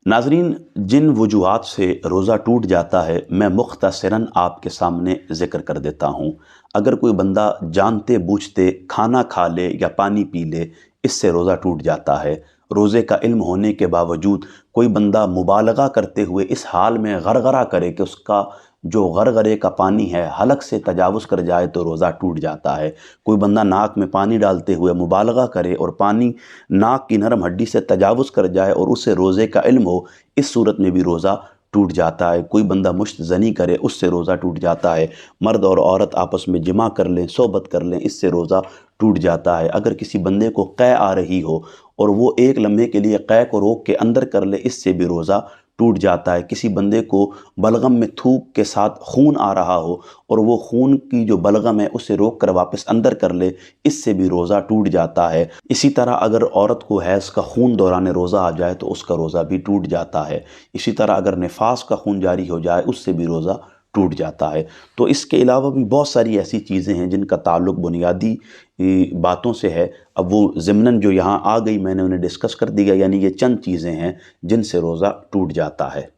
ناظرین، جن وجوہات سے روزہ ٹوٹ جاتا ہے میں مختصراً آپ کے سامنے ذکر کر دیتا ہوں۔ اگر کوئی بندہ جانتے بوجھتے کھانا کھا لے یا پانی پی لے، اس سے روزہ ٹوٹ جاتا ہے۔ روزے کا علم ہونے کے باوجود کوئی بندہ مبالغہ کرتے ہوئے اس حال میں غرغرہ کرے کہ اس کا جو غرغرے کا پانی ہے حلق سے تجاوز کر جائے تو روزہ ٹوٹ جاتا ہے۔ کوئی بندہ ناک میں پانی ڈالتے ہوئے مبالغہ کرے اور پانی ناک کی نرم ہڈی سے تجاوز کر جائے اور اسے روزے کا علم ہو، اس صورت میں بھی روزہ ٹوٹ جاتا ہے۔ کوئی بندہ مشت زنی کرے، اس سے روزہ ٹوٹ جاتا ہے۔ مرد اور عورت آپس میں جماع کر لیں، صحبت کر لیں، اس سے روزہ ٹوٹ جاتا ہے۔ اگر کسی بندے کو قے آ رہی ہو اور وہ ایک لمحے کے لیے قے کو روک کے اندر کر لے، اس سے بھی روزہ ٹوٹ جاتا ہے۔ کسی بندے کو بلغم میں تھوک کے ساتھ خون آ رہا ہو اور وہ خون کی جو بلغم ہے اسے روک کر واپس اندر کر لے، اس سے بھی روزہ ٹوٹ جاتا ہے۔ اسی طرح اگر عورت کو حیض کا خون دوران روزہ آ جائے تو اس کا روزہ بھی ٹوٹ جاتا ہے۔ اسی طرح اگر نفاس کا خون جاری ہو جائے، اس سے بھی روزہ ٹوٹ جاتا ہے۔ تو اس کے علاوہ بھی بہت ساری ایسی چیزیں ہیں جن کا تعلق بنیادی باتوں سے ہے۔ اب وہ ضمناً جو یہاں آ گئی میں نے انہیں ڈسکس کر دیا، یعنی یہ چند چیزیں ہیں جن سے روزہ ٹوٹ جاتا ہے۔